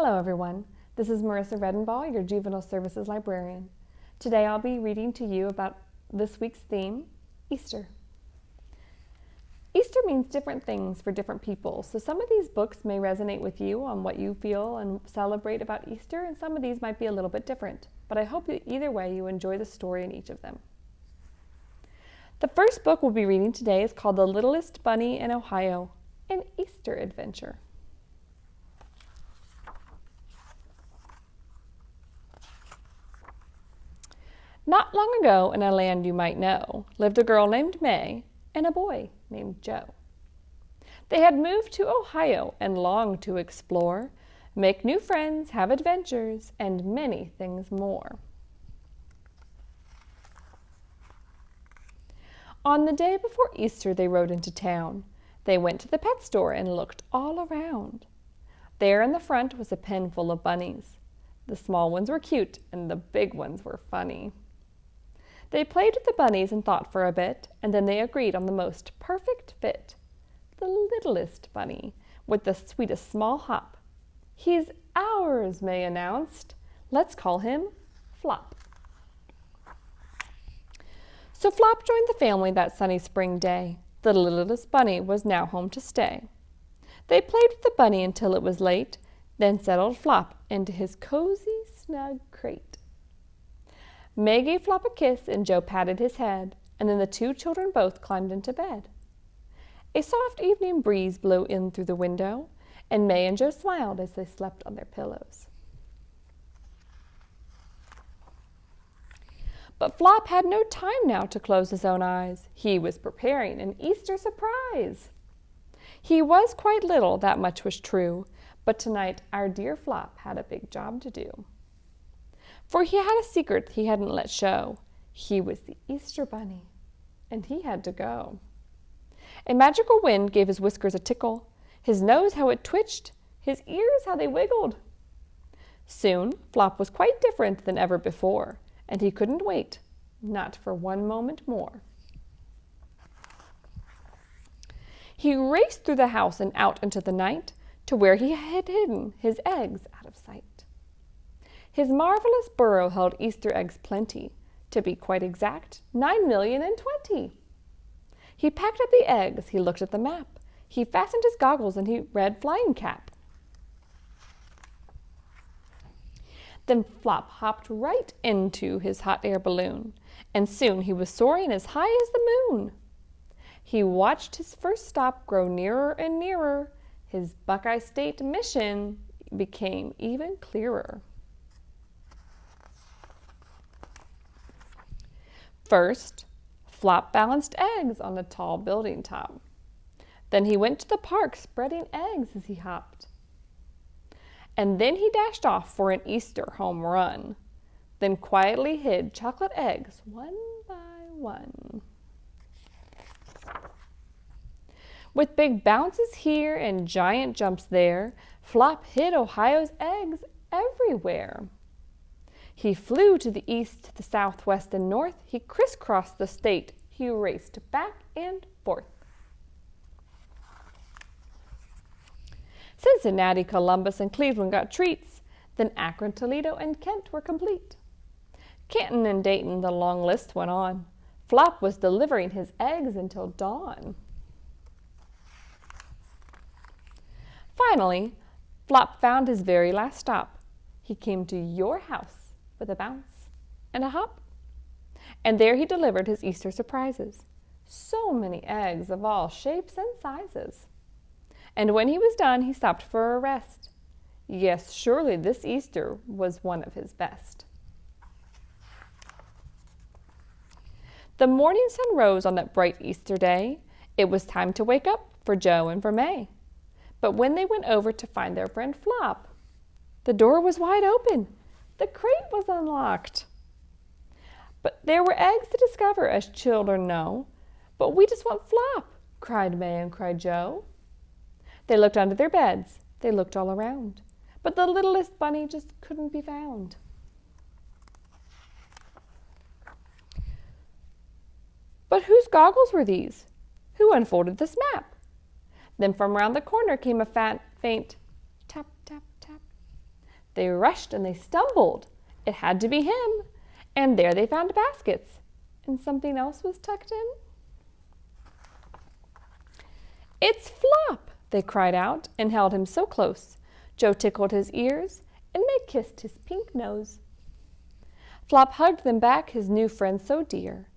Hello everyone, this is Marissa Redenbaugh, your Juvenile Services Librarian. Today I'll be reading to you about this week's theme, Easter. Easter means different things for different people, so some of these books may resonate with you on what you feel and celebrate about Easter, and some of these might be a little bit different, but I hope that either way you enjoy the story in each of them. The first book we'll be reading today is called The Littlest Bunny in Ohio, an Easter Adventure. Not long ago, in a land you might know, lived a girl named May and a boy named Joe. They had moved to Ohio and longed to explore, make new friends, have adventures, and many things more. On the day before Easter, they rode into town. They went to the pet store and looked all around. There in the front was a pen full of bunnies. The small ones were cute and the big ones were funny. They played with the bunnies and thought for a bit, and then they agreed on the most perfect fit. The littlest bunny, with the sweetest small hop. He's ours, May announced. Let's call him Flop. So Flop joined the family that sunny spring day. The littlest bunny was now home to stay. They played with the bunny until it was late, then settled Flop into his cozy, snug crate. May gave Flop a kiss and Joe patted his head, and then the two children both climbed into bed. A soft evening breeze blew in through the window, and May and Joe smiled as they slept on their pillows. But Flop had no time now to close his own eyes. He was preparing an Easter surprise. He was quite little, that much was true, but tonight our dear Flop had a big job to do. For he had a secret he hadn't let show. He was the Easter Bunny, and he had to go. A magical wind gave his whiskers a tickle, his nose how it twitched, his ears how they wiggled. Soon Flop was quite different than ever before, and he couldn't wait, not for one moment more. He raced through the house and out into the night to where he had hidden his eggs out of sight. His marvelous burrow held Easter eggs plenty, to be quite exact, 9,020,000. He packed up the eggs, he looked at the map, he fastened his goggles and he read flying cap. Then Flop hopped right into his hot air balloon, and soon he was soaring as high as the moon. He watched his first stop grow nearer and nearer. His Buckeye State mission became even clearer. First, Flop balanced eggs on a tall building top. Then he went to the park spreading eggs as he hopped. And then he dashed off for an Easter home run, then quietly hid chocolate eggs one by one. With big bounces here and giant jumps there, Flop hid Ohio's eggs everywhere. He flew to the east, the south, west, and north. He crisscrossed the state. He raced back and forth. Cincinnati, Columbus, and Cleveland got treats. Then Akron, Toledo, and Kent were complete. Canton and Dayton, the long list went on. Flop was delivering his eggs until dawn. Finally, Flop found his very last stop. He came to your house with a bounce and a hop. And there he delivered his Easter surprises. So many eggs of all shapes and sizes. And when he was done, he stopped for a rest. Yes, surely this Easter was one of his best. The morning sun rose on that bright Easter day. It was time to wake up for Joe and for May. But when they went over to find their friend Flop, the door was wide open. The crate was unlocked. But there were eggs to discover, as children know. But we just want Flop, cried May and cried Joe. They looked under their beds. They looked all around. But the littlest bunny just couldn't be found. But whose goggles were these? Who unfolded this map? Then from round the corner came a faint tap, tap, tap. They rushed and they stumbled. It had to be him. And there they found baskets. And something else was tucked in. "It's Flop!" they cried out and held him so close. Joe tickled his ears and they kissed his pink nose. Flop hugged them back, his new friend so dear.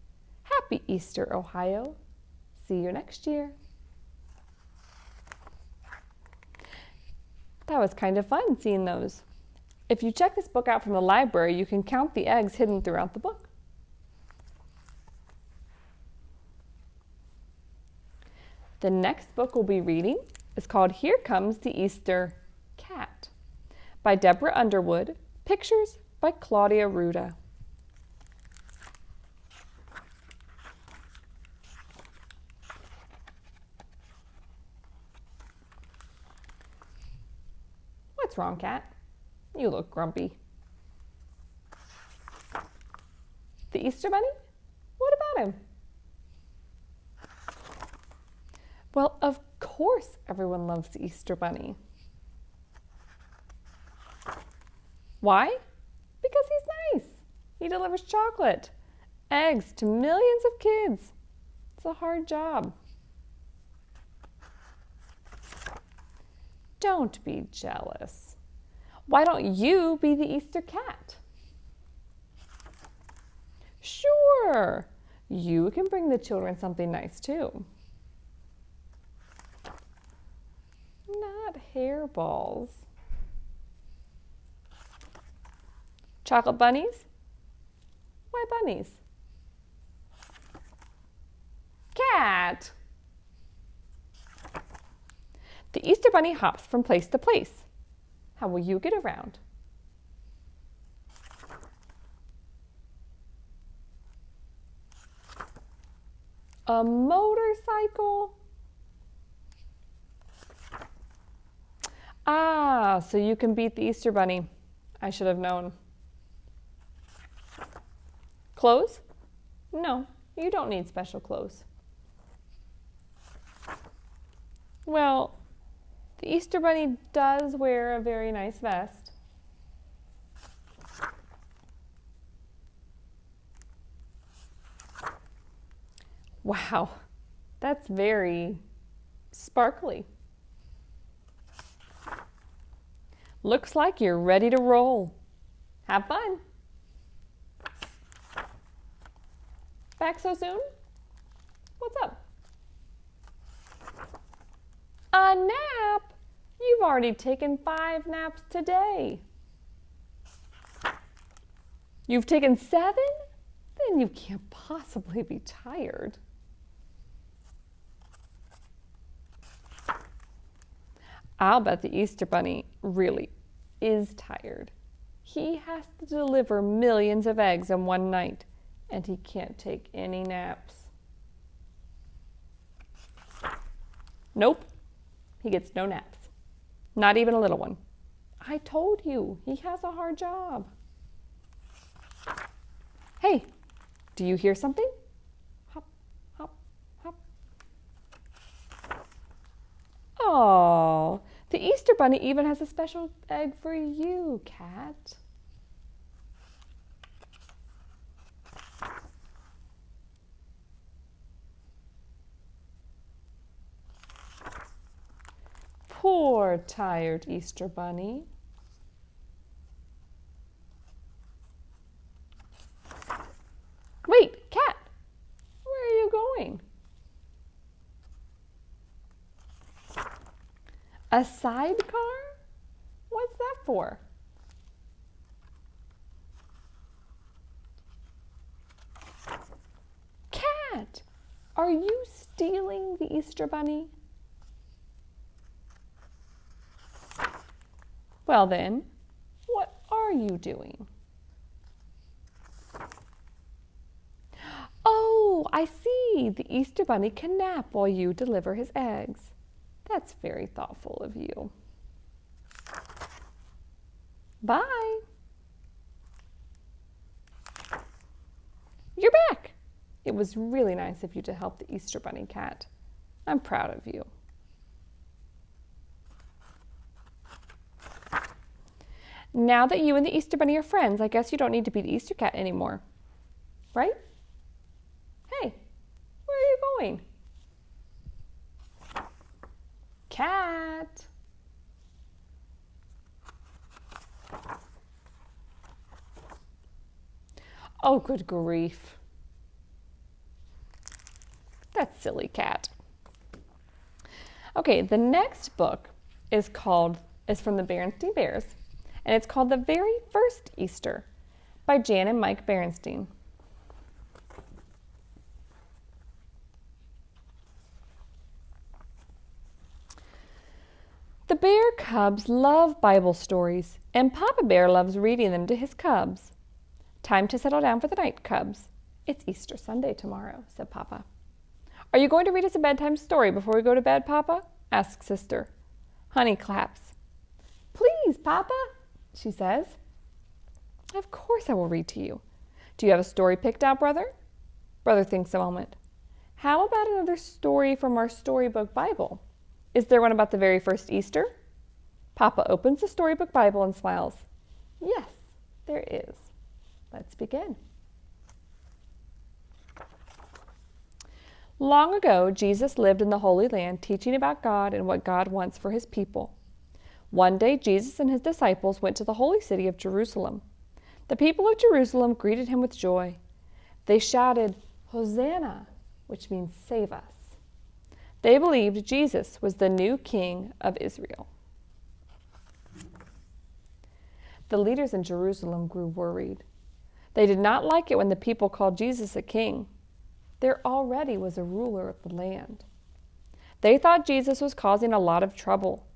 Happy Easter, Ohio. See you next year. That was kind of fun seeing those. If you check this book out from the library, you can count the eggs hidden throughout the book. The next book we'll be reading is called Here Comes the Easter Cat by Deborah Underwood, pictures by Claudia Ruda. What's wrong, Cat? You look grumpy. The Easter Bunny? What about him? Well, of course everyone loves the Easter Bunny. Why? Because he's nice. He delivers chocolate, eggs to millions of kids. It's a hard job. Don't be jealous. Why don't you be the Easter cat? Sure, you can bring the children something nice too. Not hairballs. Chocolate bunnies? Why bunnies? Cat! The Easter Bunny hops from place to place. How will you get around? A motorcycle? Ah, so you can beat the Easter Bunny. I should have known. Clothes? No, you don't need special clothes. Well, the Easter Bunny does wear a very nice vest. Wow, that's very sparkly. Looks like you're ready to roll. Have fun. Back so soon? What's up? A nap? You've already taken 5 naps today. You've taken 7? Then you can't possibly be tired. I'll bet the Easter Bunny really is tired. He has to deliver millions of eggs in one night, and he can't take any naps. Nope, he gets no naps. Not even a little one. I told you, he has a hard job. Hey, do you hear something? Hop, hop, hop. Oh, the Easter Bunny even has a special egg for you, Cat. Poor tired Easter Bunny. Wait, Cat, where are you going? A sidecar? What's that for? Cat, are you stealing the Easter Bunny? Well then, what are you doing? Oh, I see. The Easter Bunny can nap while you deliver his eggs. That's very thoughtful of you. Bye. You're back. It was really nice of you to help the Easter Bunny, Cat. I'm proud of you. Now that you and the Easter Bunny are friends, I guess you don't need to be the Easter cat anymore. Right? Hey, where are you going? Cat. Oh, good grief. That silly cat. Okay, the next book is from the Berenstain Bears, and it's called The Very First Easter by Jan and Mike Berenstain. The bear cubs love Bible stories, and Papa Bear loves reading them to his cubs. Time to settle down for the night, cubs. It's Easter Sunday tomorrow, said Papa. Are you going to read us a bedtime story before we go to bed, Papa? Asked Sister. Honey claps. Please, Papa, she says. Of course I will read to you. Do you have a story picked out, Brother? Brother thinks a moment. How about another story from our storybook Bible? Is there one about the very first Easter? Papa opens the storybook Bible and smiles. Yes, there is. Let's begin. Long ago, Jesus lived in the Holy Land, teaching about God and what God wants for his people. One day, Jesus and his disciples went to the holy city of Jerusalem. The people of Jerusalem greeted him with joy. They shouted, Hosanna, which means save us. They believed Jesus was the new king of Israel. The leaders in Jerusalem grew worried. They did not like it when the people called Jesus a king. There already was a ruler of the land. They thought Jesus was causing a lot of trouble.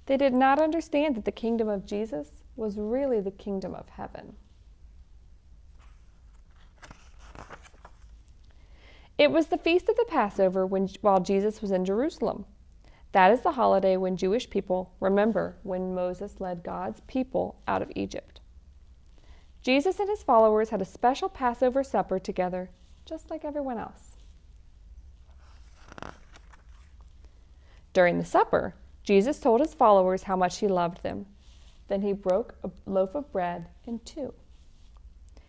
They did not understand that the kingdom of Jesus was really the kingdom of heaven. It was the feast of the Passover while Jesus was in Jerusalem. That is the holiday when Jewish people remember when Moses led God's people out of Egypt. Jesus and his followers had a special Passover supper together, just like everyone else. During the supper, Jesus told his followers how much he loved them. Then he broke a loaf of bread in two.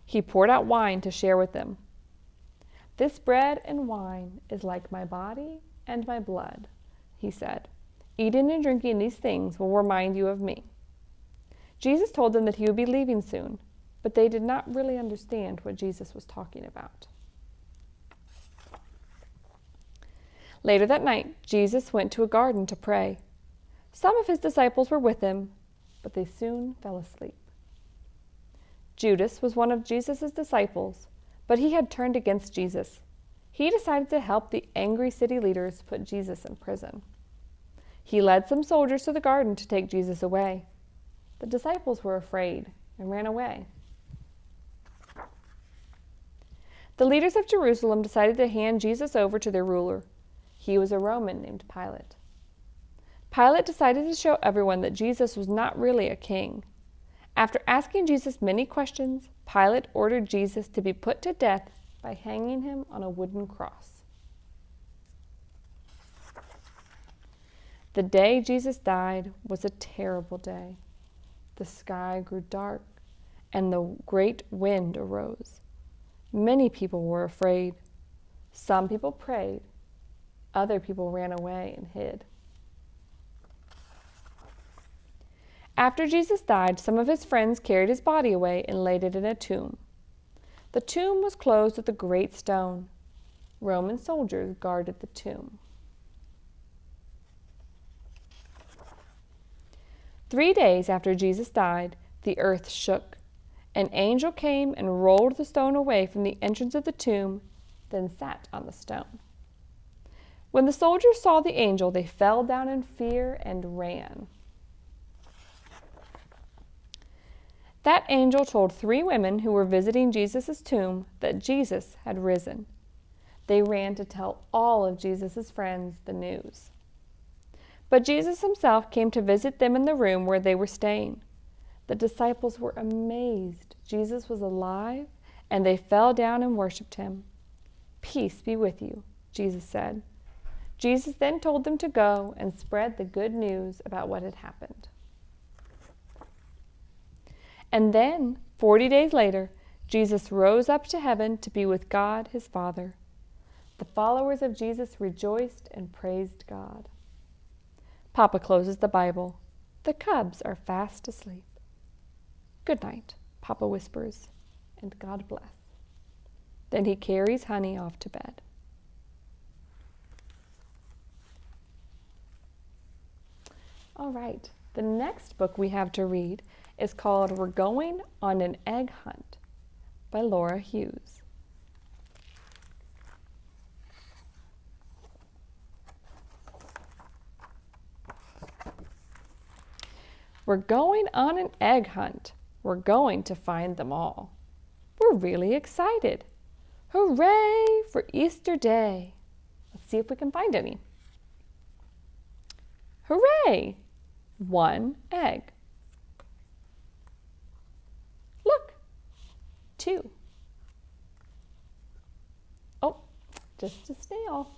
He poured out wine to share with them. This bread and wine is like my body and my blood, he said. Eating and drinking these things will remind you of me. Jesus told them that he would be leaving soon, but they did not really understand what Jesus was talking about. Later that night, Jesus went to a garden to pray. Some of his disciples were with him, but they soon fell asleep. Judas was one of Jesus' disciples, but he had turned against Jesus. He decided to help the angry city leaders put Jesus in prison. He led some soldiers to the garden to take Jesus away. The disciples were afraid and ran away. The leaders of Jerusalem decided to hand Jesus over to their ruler. He was a Roman named Pilate. Pilate decided to show everyone that Jesus was not really a king. After asking Jesus many questions, Pilate ordered Jesus to be put to death by hanging him on a wooden cross. The day Jesus died was a terrible day. The sky grew dark, and the great wind arose. Many people were afraid. Some people prayed. Other people ran away and hid. After Jesus died, some of his friends carried his body away and laid it in a tomb. The tomb was closed with a great stone. Roman soldiers guarded the tomb. 3 days after Jesus died, the earth shook. An angel came and rolled the stone away from the entrance of the tomb, then sat on the stone. When the soldiers saw the angel, they fell down in fear and ran. That angel told 3 women who were visiting Jesus' tomb that Jesus had risen. They ran to tell all of Jesus' friends the news. But Jesus himself came to visit them in the room where they were staying. The disciples were amazed. Jesus was alive, and they fell down and worshipped him. "Peace be with you," Jesus said. Jesus then told them to go and spread the good news about what had happened. And then, 40 days later, Jesus rose up to heaven to be with God his Father. The followers of Jesus rejoiced and praised God. Papa closes the Bible. The cubs are fast asleep. Good night, Papa whispers, and God bless. Then he carries Honey off to bed. All right, the next book we have to read is called We're Going on an Egg Hunt by Laura Hughes. We're going on an egg hunt. We're going to find them all. We're really excited. Hooray for Easter Day. Let's see if we can find any. Hooray! 1 egg. Look, 2. Oh, just a snail.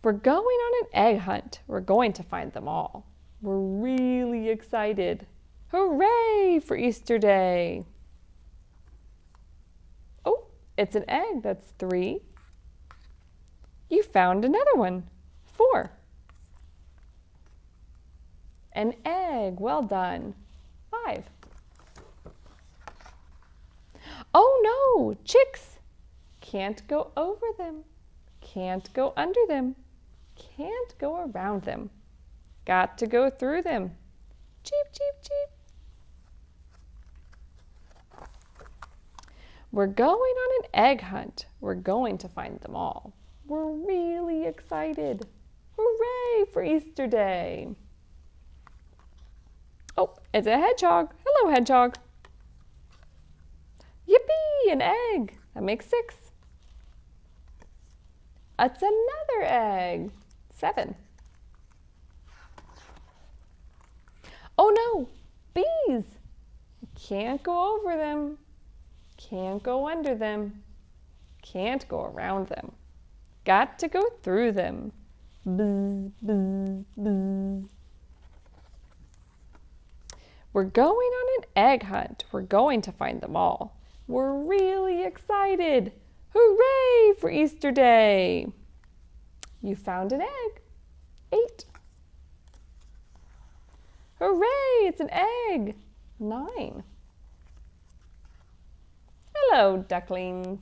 We're going on an egg hunt. We're going to find them all. We're really excited. Hooray for Easter Day. Oh, it's an egg. That's 3. You found another one. 4. An egg. Well done. 5. Oh no, chicks. Can't go over them. Can't go under them. Can't go around them. Got to go through them. Cheep, cheep, cheep. We're going on an egg hunt. We're going to find them all. We're really excited. Hooray for Easter Day. Oh, it's a hedgehog. Hello, hedgehog. Yippee, an egg. That makes 6. That's another egg. 7. Oh no, bees. Can't go over them. Can't go under them. Can't go around them. Got to go through them. Buzz, buzz, buzz. We're going on an egg hunt. We're going to find them all. We're really excited. Hooray for Easter Day. You found an egg. 8. Hooray, it's an egg. 9. Hello, ducklings.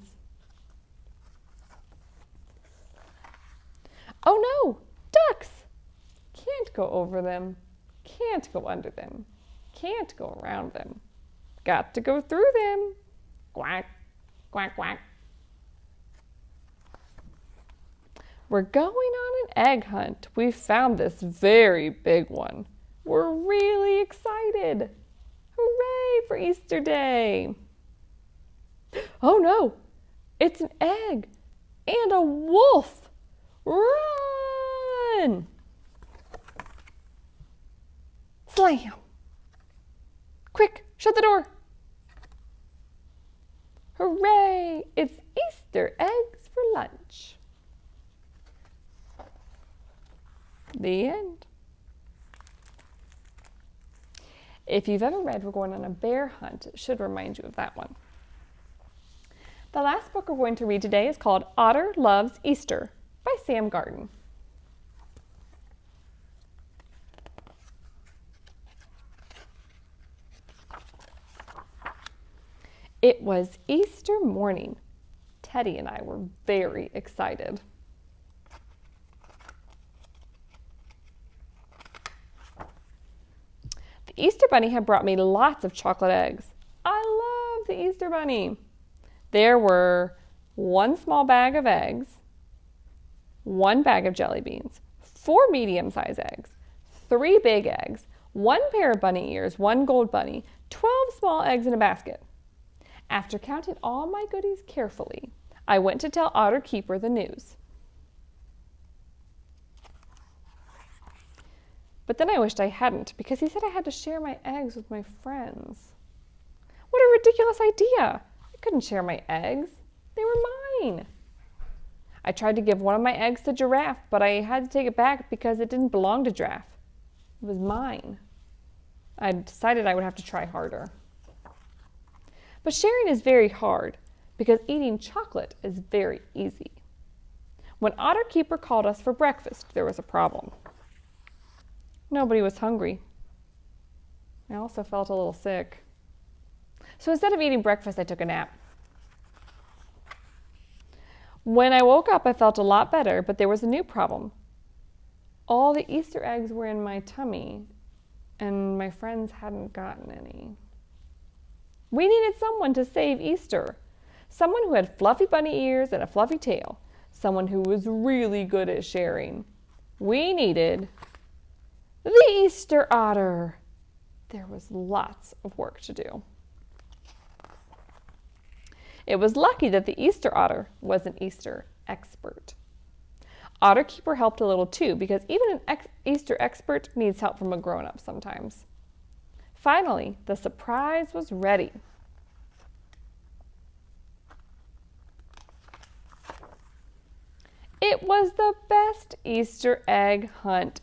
Oh no, ducks. Can't go over them. Can't go under them. Can't go around them. Got to go through them. Quack, quack, quack. We're going on an egg hunt. We found this very big one. We're really excited. Hooray for Easter Day. Oh no, it's an egg and a wolf. Run! Slam! Quick, shut the door. Hooray, it's Easter eggs for lunch. The end. If you've ever read We're Going on a Bear Hunt, it should remind you of that one. The last book we're going to read today is called Otter Loves Easter by Sam Garden. It was Easter morning. Teddy and I were very excited. The Easter Bunny had brought me lots of chocolate eggs. I love the Easter Bunny. There were 1 small bag of eggs, 1 bag of jelly beans, 4 medium-sized eggs, 3 big eggs, 1 pair of bunny ears, 1 gold bunny, 12 small eggs in a basket. After counting all my goodies carefully, I went to tell Otter Keeper the news. But then I wished I hadn't, because he said I had to share my eggs with my friends. What a ridiculous idea! I couldn't share my eggs. They were mine. I tried to give one of my eggs to Giraffe, but I had to take it back because it didn't belong to Giraffe. It was mine. I decided I would have to try harder. But sharing is very hard because eating chocolate is very easy. When Otter Keeper called us for breakfast, there was a problem. Nobody was hungry. I also felt a little sick. So instead of eating breakfast, I took a nap. When I woke up, I felt a lot better, but there was a new problem. All the Easter eggs were in my tummy, and my friends hadn't gotten any. We needed someone to save Easter. Someone who had fluffy bunny ears and a fluffy tail. Someone who was really good at sharing. We needed the Easter otter. There was lots of work to do. It was lucky that the Easter otter was an Easter expert. Otter Keeper helped a little too, because even an Easter expert needs help from a grown-up sometimes. Finally, the surprise was ready. It was the best Easter egg hunt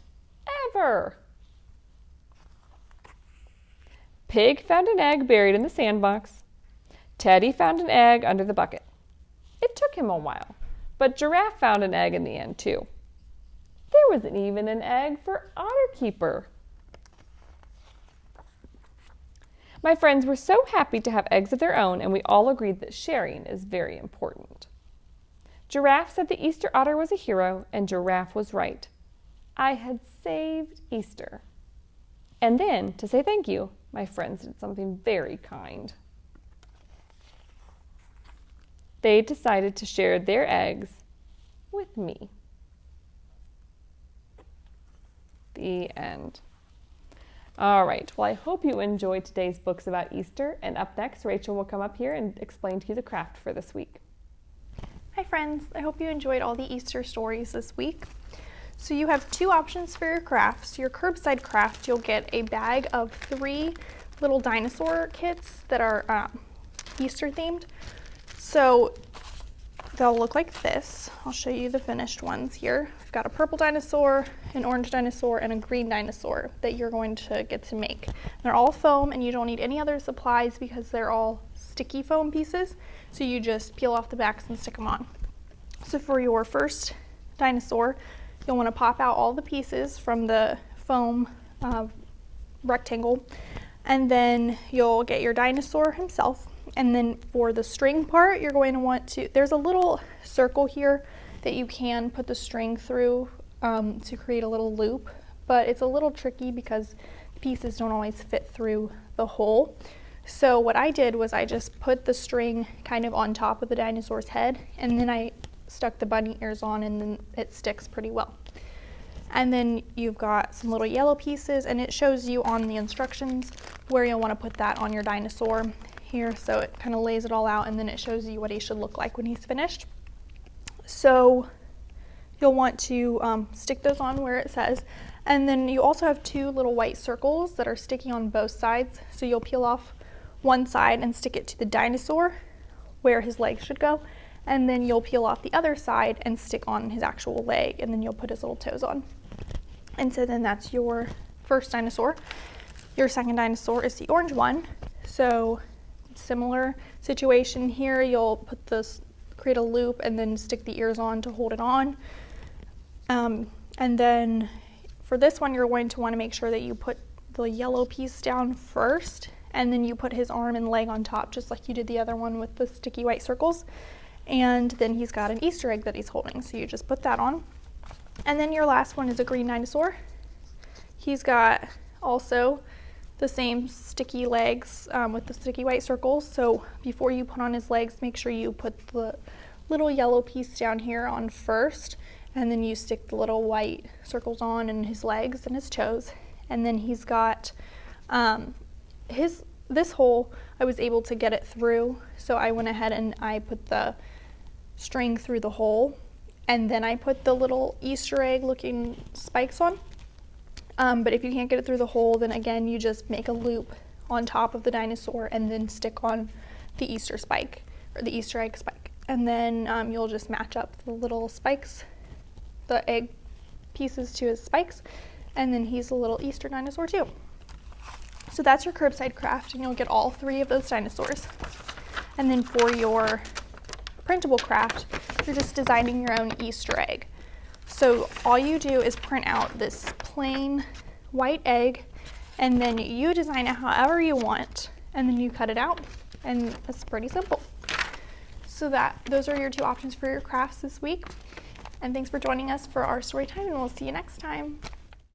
ever. Pig found an egg buried in the sandbox. Teddy found an egg under the bucket. It took him a while, but Giraffe found an egg in the end too. There was even an egg for Otter Keeper. My friends were so happy to have eggs of their own, and we all agreed that sharing is very important. Giraffe said the Easter otter was a hero, and Giraffe was right. I had saved Easter. And then, to say thank you, my friends did something very kind. They decided to share their eggs with me. The end. All right, well, I hope you enjoyed today's books about Easter, and up next, Racheal will come up here and explain to you the craft for this week. Hi friends, I hope you enjoyed all the Easter stories this week. So you have two options for your crafts. Your curbside craft, you'll get a bag of 3 little dinosaur kits that are Easter themed. So they'll look like this. I'll show you the finished ones here. We've got a purple dinosaur, an orange dinosaur, and a green dinosaur that you're going to get to make. They're all foam, and you don't need any other supplies because they're all sticky foam pieces. So you just peel off the backs and stick them on. So for your first dinosaur, you'll want to pop out all the pieces from the foam rectangle, and then you'll get your dinosaur himself. And then for the string part, you're going to want to, there's a little circle here that you can put the string through to create a little loop, but it's a little tricky because the pieces don't always fit through the hole. So what I did was I just put the string kind of on top of the dinosaur's head, and then I stuck the bunny ears on, and then it sticks pretty well. And then you've got some little yellow pieces, and it shows you on the instructions where you'll want to put that on your dinosaur here. So it kind of lays it all out, and then it shows you what he should look like when he's finished. So you'll want to stick those on where it says. And then you also have 2 little white circles that are sticky on both sides. So you'll peel off one side and stick it to the dinosaur where his legs should go, and then you'll peel off the other side and stick on his actual leg, and then you'll put his little toes on. And so then that's your first dinosaur. Your second dinosaur is the orange one. So similar situation here, you'll put this, create a loop, and then stick the ears on to hold it on. And then for this one, you're going to want to make sure that you put the yellow piece down first, and then you put his arm and leg on top, just like you did the other one with the sticky white circles. And then he's got an Easter egg that he's holding, so you just put that on. And then your last one is a green dinosaur. He's got also the same sticky legs with the sticky white circles. So before you put on his legs, make sure you put the little yellow piece down here on first, and then you stick the little white circles on and his legs and his toes. And then he's got this hole, I was able to get it through, so I went ahead and I put the string through the hole, and then I put the little Easter egg looking spikes on. But if you can't get it through the hole, then again you just make a loop on top of the dinosaur and then stick on the Easter spike, or the Easter egg spike. And then you'll just match up the little spikes, the egg pieces to his spikes, and then he's a little Easter dinosaur too. So that's your curbside craft, and you'll get all 3 of those dinosaurs. And then for your printable craft, you're just designing your own Easter egg. So all you do is print out this plain white egg, and then you design it however you want, and then you cut it out, and it's pretty simple. So those are your 2 options for your crafts this week. And thanks for joining us for our story time, and we'll see you next time.